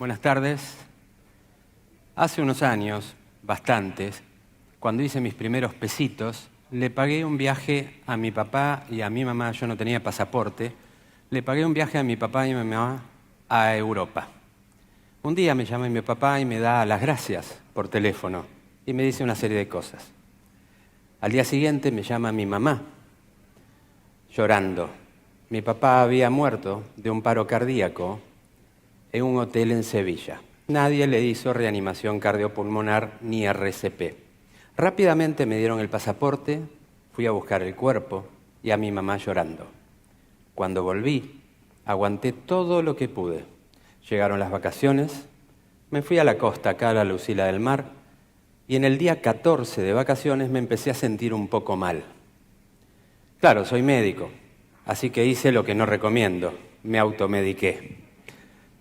Buenas tardes. Hace unos años, bastantes, cuando hice mis primeros pesitos, le pagué un viaje a mi papá y a mi mamá. Yo no tenía pasaporte. Le pagué un viaje a mi papá y a mi mamá a Europa. Un día me llama mi papá y me da las gracias por teléfono y me dice una serie de cosas. Al día siguiente me llama mi mamá, llorando. Mi papá había muerto de un paro cardíaco en un hotel en Sevilla. Nadie le hizo reanimación cardiopulmonar ni RCP. Rápidamente me dieron el pasaporte, fui a buscar el cuerpo y a mi mamá llorando. Cuando volví, aguanté todo lo que pude. Llegaron las vacaciones, me fui a la costa, acá a la Lucila del Mar, y en el día 14 de vacaciones me empecé a sentir un poco mal. Claro, soy médico, así que hice lo que no recomiendo, me automediqué.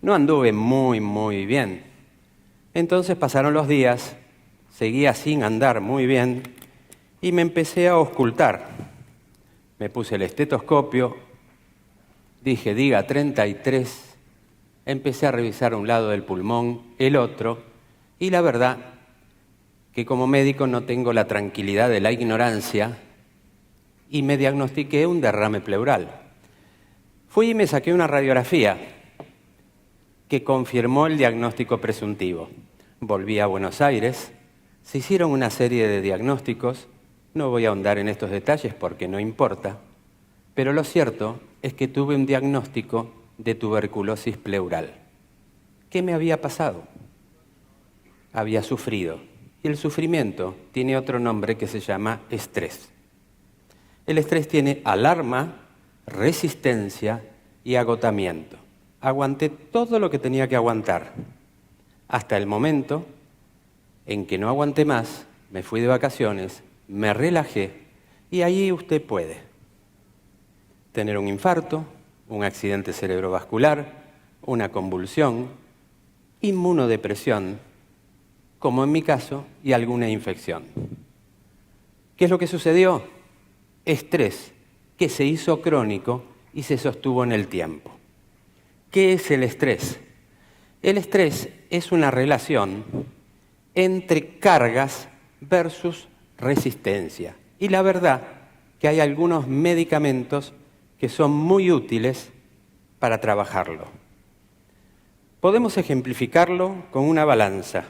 No anduve muy bien. Entonces pasaron los días, seguía sin andar muy bien y me empecé a auscultar. Me puse el estetoscopio, dije, diga 33, empecé a revisar un lado del pulmón, el otro, y la verdad que como médico no tengo la tranquilidad de la ignorancia y me diagnostiqué un derrame pleural. Fui y me saqué una radiografía que confirmó el diagnóstico presuntivo. Volví a Buenos Aires, se hicieron una serie de diagnósticos, no voy a ahondar en estos detalles porque no importa, pero lo cierto es que tuve un diagnóstico de tuberculosis pleural. ¿Qué me había pasado? Había sufrido, y el sufrimiento tiene otro nombre que se llama estrés. El estrés tiene alarma, resistencia y agotamiento. Aguanté todo lo que tenía que aguantar, hasta el momento en que no aguanté más, me fui de vacaciones, me relajé, y ahí usted puede tener un infarto, un accidente cerebrovascular, una convulsión, inmunodepresión, como en mi caso, y alguna infección. ¿Qué es lo que sucedió? Estrés que se hizo crónico y se sostuvo en el tiempo. ¿Qué es el estrés? El estrés es una relación entre cargas versus resistencia. Y la verdad que hay algunos medicamentos que son muy útiles para trabajarlo. Podemos ejemplificarlo con una balanza.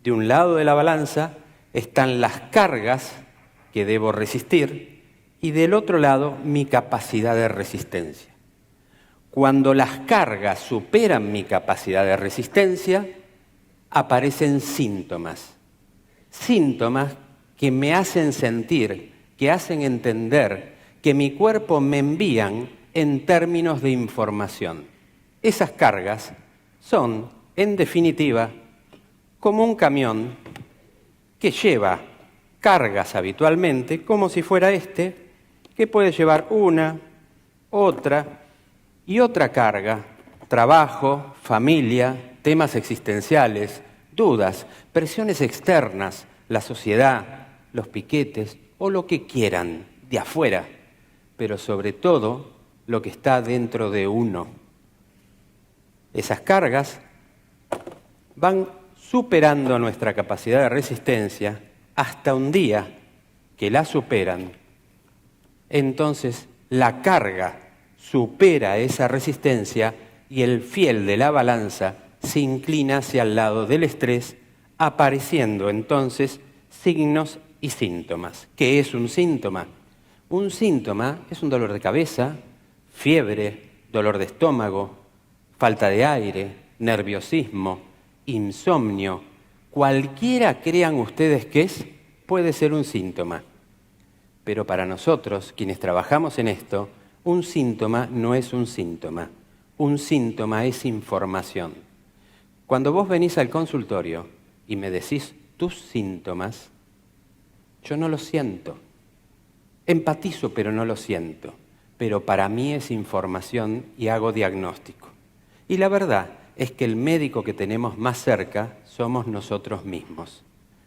De un lado de la balanza están las cargas que debo resistir y del otro lado mi capacidad de resistencia. Cuando las cargas superan mi capacidad de resistencia, aparecen síntomas. Síntomas que me hacen sentir, que hacen entender, que mi cuerpo me envían en términos de información. Esas cargas son, en definitiva, como un camión que lleva cargas habitualmente, como si fuera este, que puede llevar una, otra y otra carga, trabajo, familia, temas existenciales, dudas, presiones externas, la sociedad, los piquetes o lo que quieran de afuera, pero sobre todo lo que está dentro de uno. Esas cargas van superando nuestra capacidad de resistencia hasta un día que la superan. Entonces la carga supera esa resistencia y el fiel de la balanza se inclina hacia el lado del estrés, apareciendo entonces signos y síntomas. ¿Qué es un síntoma? Un síntoma es un dolor de cabeza, fiebre, dolor de estómago, falta de aire, nerviosismo, insomnio. Cualquiera crean ustedes que es, puede ser un síntoma. Pero para nosotros, quienes trabajamos en esto, un síntoma no es un síntoma. Un síntoma es información. Cuando vos venís al consultorio y me decís tus síntomas, yo no lo siento. Empatizo, pero no lo siento. Pero para mí es información y hago diagnóstico. Y la verdad es que el médico que tenemos más cerca somos nosotros mismos.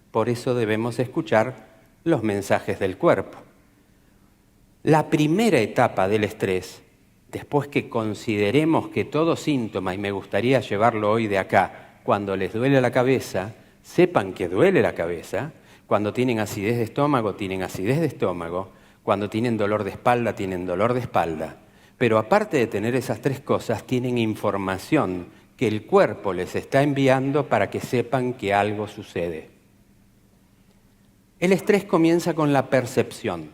Por eso debemos escuchar los mensajes del cuerpo. La primera etapa del estrés después que consideremos que todo síntoma, y me gustaría llevarlo hoy de acá, cuando les duele la cabeza, sepan que duele la cabeza, cuando tienen acidez de estómago, tienen acidez de estómago, cuando tienen dolor de espalda, tienen dolor de espalda. Pero aparte de tener esas tres cosas, tienen información que el cuerpo les está enviando para que sepan que algo sucede. El estrés comienza con la percepción.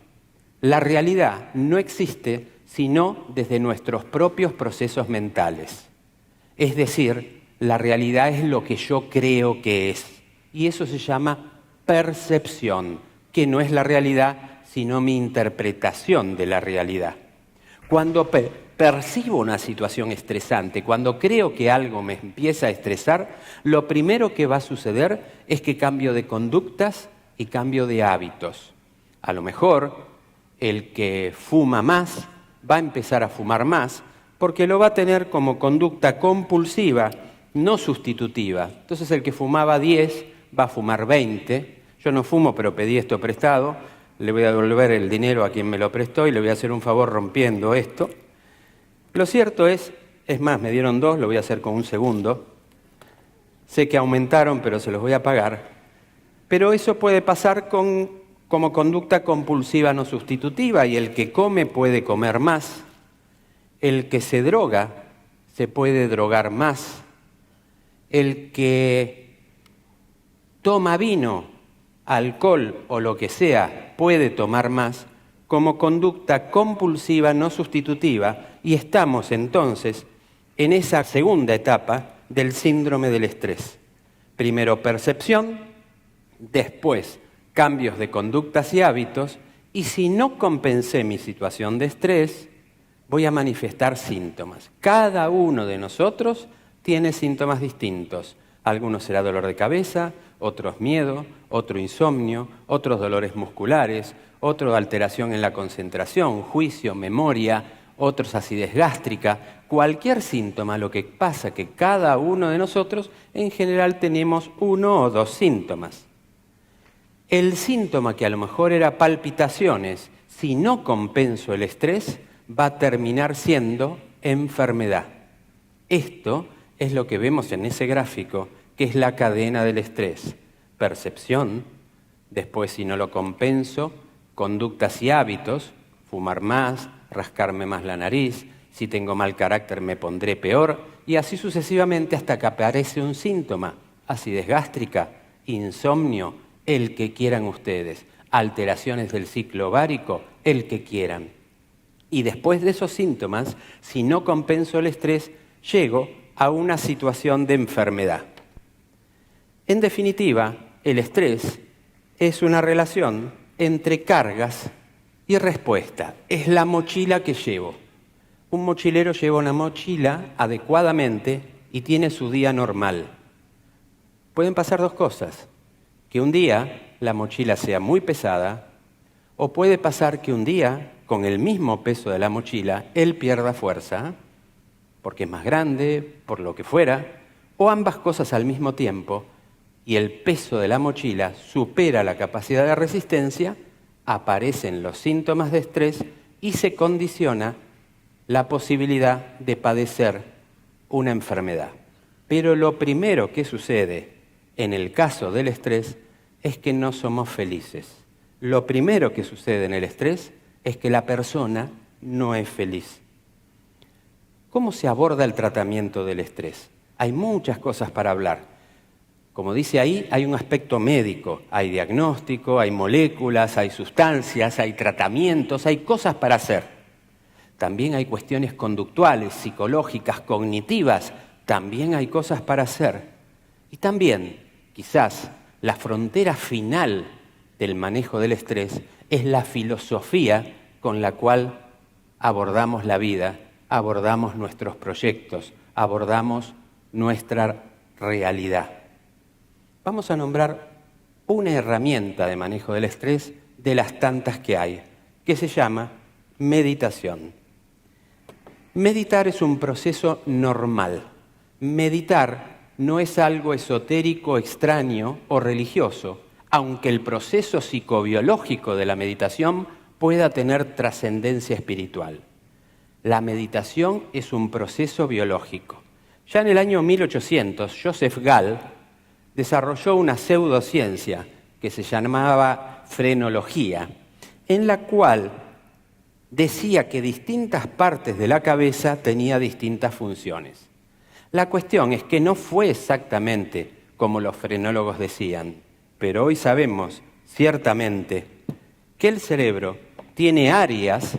La realidad no existe sino desde nuestros propios procesos mentales. Es decir, la realidad es lo que yo creo que es. Y eso se llama percepción, que no es la realidad, sino mi interpretación de la realidad. Cuando percibo una situación estresante, cuando creo que algo me empieza a estresar, lo primero que va a suceder es que cambio de conductas y cambio de hábitos. A lo mejor el que fuma más va a empezar a fumar más porque lo va a tener como conducta compulsiva, no sustitutiva. Entonces el que fumaba 10 va a fumar 20. Yo no fumo, pero pedí esto prestado. Le voy a devolver el dinero a quien me lo prestó y le voy a hacer un favor rompiendo esto. Lo cierto es más, me dieron 2, lo voy a hacer con un segundo. Sé que aumentaron, pero se los voy a pagar. Pero eso puede pasar como conducta compulsiva no sustitutiva, y el que come puede comer más. El que se droga se puede drogar más. El que toma vino, alcohol o lo que sea puede tomar más como conducta compulsiva no sustitutiva, y estamos entonces en esa segunda etapa del síndrome del estrés. Primero percepción, después cambios de conductas y hábitos, y si no compensé mi situación de estrés, voy a manifestar síntomas. Cada uno de nosotros tiene síntomas distintos. Algunos será dolor de cabeza, otros miedo, otro insomnio, otros dolores musculares, otro alteración en la concentración, juicio, memoria, otros acidez gástrica. Cualquier síntoma, lo que pasa que cada uno de nosotros en general tenemos 1 o 2 síntomas. El síntoma que a lo mejor era palpitaciones, si no compenso el estrés, va a terminar siendo enfermedad. Esto es lo que vemos en ese gráfico, que es la cadena del estrés. Percepción, después si no lo compenso, conductas y hábitos, fumar más, rascarme más la nariz, si tengo mal carácter me pondré peor, y así sucesivamente hasta que aparece un síntoma, acidez gástrica, insomnio, el que quieran ustedes, alteraciones del ciclo ovárico, el que quieran. Y después de esos síntomas, si no compenso el estrés, llego a una situación de enfermedad. En definitiva, el estrés es una relación entre cargas y respuesta. Es la mochila que llevo. Un mochilero lleva una mochila adecuadamente y tiene su día normal. Pueden pasar 2 cosas. Que un día la mochila sea muy pesada, o puede pasar que un día, con el mismo peso de la mochila, él pierda fuerza, porque es más grande, por lo que fuera, o ambas cosas al mismo tiempo, y el peso de la mochila supera la capacidad de resistencia, aparecen los síntomas de estrés y se condiciona la posibilidad de padecer una enfermedad. Pero lo primero que sucede en el caso del estrés es que no somos felices. Lo primero que sucede en el estrés es que la persona no es feliz. ¿Cómo se aborda el tratamiento del estrés? Hay muchas cosas para hablar. Como dice ahí, hay un aspecto médico, hay diagnóstico, hay moléculas, hay sustancias, hay tratamientos, hay cosas para hacer. También hay cuestiones conductuales, psicológicas, cognitivas, también hay cosas para hacer. Y también, quizás, la frontera final del manejo del estrés es la filosofía con la cual abordamos la vida, abordamos nuestros proyectos, abordamos nuestra realidad. Vamos a nombrar una herramienta de manejo del estrés de las tantas que hay, que se llama meditación. Meditar es un proceso normal. Meditar no es algo esotérico, extraño o religioso, aunque el proceso psicobiológico de la meditación pueda tener trascendencia espiritual. La meditación es un proceso biológico. Ya en el año 1800, Joseph Gall desarrolló una pseudociencia que se llamaba frenología, en la cual decía que distintas partes de la cabeza tenían distintas funciones. La cuestión es que no fue exactamente como los frenólogos decían, pero hoy sabemos ciertamente que el cerebro tiene áreas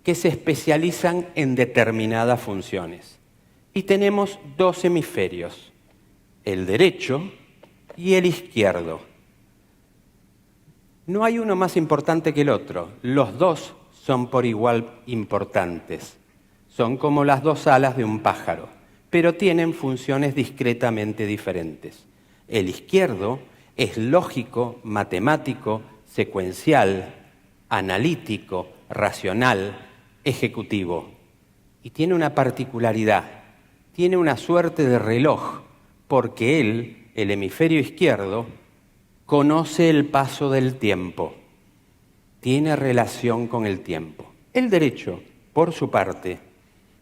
que se especializan en determinadas funciones. Y tenemos dos hemisferios, el derecho y el izquierdo. No hay uno más importante que el otro, los dos son por igual importantes. Son como las dos alas de un pájaro, pero tienen funciones discretamente diferentes. El izquierdo es lógico, matemático, secuencial, analítico, racional, ejecutivo. Y tiene una particularidad, tiene una suerte de reloj, porque él, el hemisferio izquierdo, conoce el paso del tiempo, tiene relación con el tiempo. El derecho, por su parte,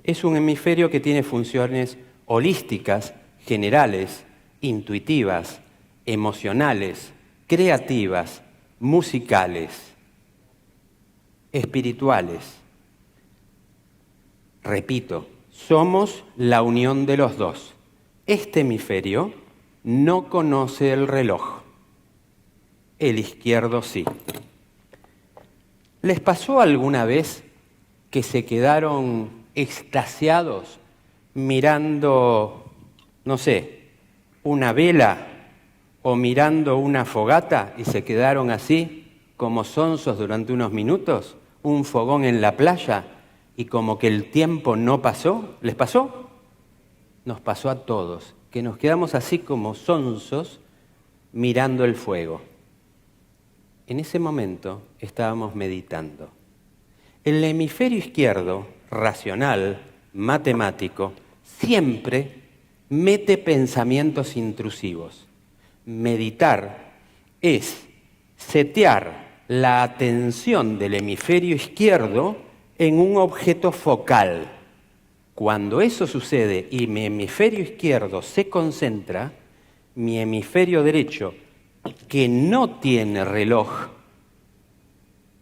es un hemisferio que tiene funciones holísticas, generales, intuitivas, emocionales, creativas, musicales, espirituales. Repito, somos la unión de los dos. Este hemisferio no conoce el reloj, el izquierdo sí. ¿Les pasó alguna vez que se quedaron extasiados mirando, no sé, una vela o mirando una fogata y se quedaron así como sonsos durante unos minutos? Un fogón en la playa y como que el tiempo no pasó. ¿Les pasó? Nos pasó a todos, que nos quedamos así como sonsos mirando el fuego. En ese momento estábamos meditando. El hemisferio izquierdo, racional, matemático, siempre mete pensamientos intrusivos. Meditar es setear la atención del hemisferio izquierdo en un objeto focal. Cuando eso sucede y mi hemisferio izquierdo se concentra, mi hemisferio derecho, que no tiene reloj,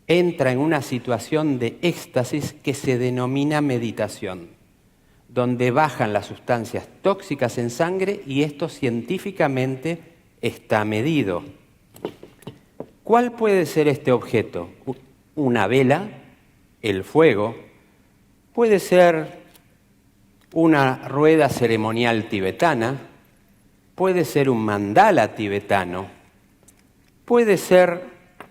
entra en una situación de éxtasis que se denomina meditación, donde bajan las sustancias tóxicas en sangre y esto científicamente está medido. ¿Cuál puede ser este objeto? Una vela, el fuego, puede ser una rueda ceremonial tibetana, puede ser un mandala tibetano, puede ser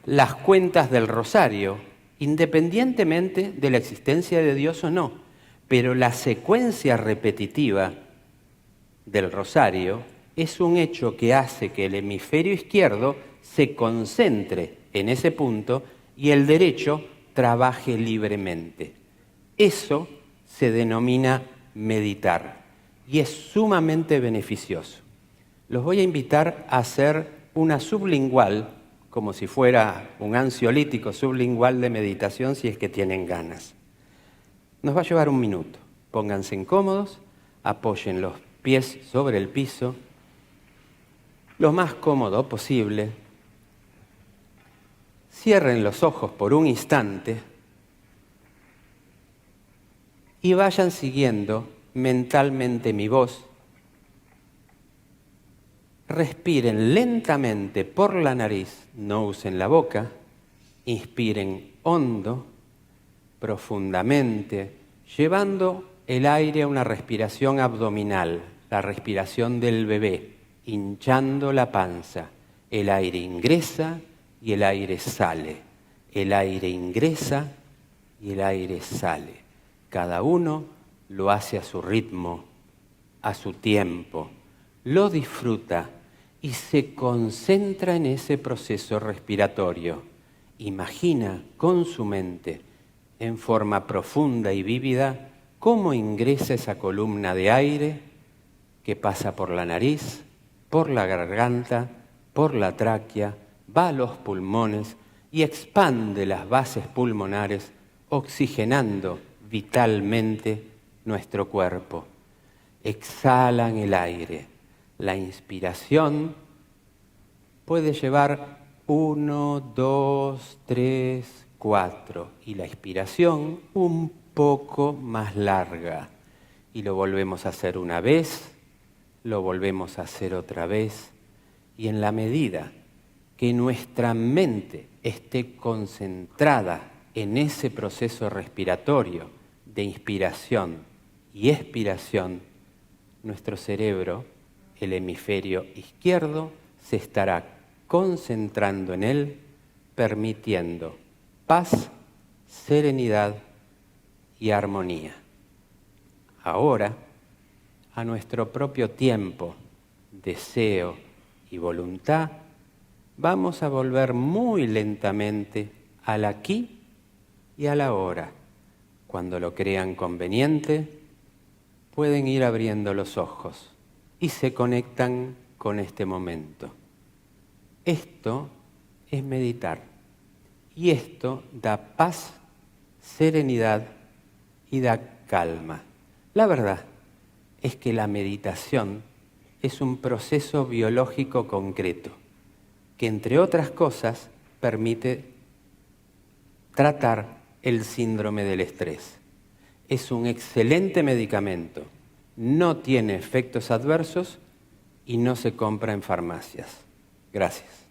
las cuentas del rosario, independientemente de la existencia de Dios o no, pero la secuencia repetitiva del rosario es un hecho que hace que el hemisferio izquierdo se concentre en ese punto y el derecho trabaje libremente. Eso se denomina meditar y es sumamente beneficioso. Los voy a invitar a hacer una sublingual, como si fuera un ansiolítico sublingual de meditación, si es que tienen ganas. Nos va a llevar un minuto. Pónganse incómodos, apoyen los pies sobre el piso, lo más cómodo posible. Cierren los ojos por un instante y vayan siguiendo mentalmente mi voz. Respiren lentamente por la nariz, no usen la boca. Inspiren hondo, profundamente, llevando el aire a una respiración abdominal, la respiración del bebé, hinchando la panza. El aire ingresa y el aire sale. El aire ingresa y el aire sale. Cada uno lo hace a su ritmo, a su tiempo. Lo disfruta y se concentra en ese proceso respiratorio. Imagina con su mente, en forma profunda y vívida, cómo ingresa esa columna de aire que pasa por la nariz, por la garganta, por la tráquea, va a los pulmones y expande las bases pulmonares, oxigenando vitalmente nuestro cuerpo. Exhalan el aire. La inspiración puede llevar 1, 2, 3, 4 y la expiración un poco más larga. Y lo volvemos a hacer una vez, lo volvemos a hacer otra vez y en la medida que nuestra mente esté concentrada en ese proceso respiratorio de inspiración y expiración, nuestro cerebro, el hemisferio izquierdo, se estará concentrando en él, permitiendo paz, serenidad y armonía. Ahora, a nuestro propio tiempo, deseo y voluntad, vamos a volver muy lentamente al aquí y a la ahora. Cuando lo crean conveniente, pueden ir abriendo los ojos y se conectan con este momento. Esto es meditar y esto da paz, serenidad y da calma. La verdad es que la meditación es un proceso biológico concreto que, entre otras cosas, permite tratar el síndrome del estrés. Es un excelente medicamento, no tiene efectos adversos y no se compra en farmacias. Gracias.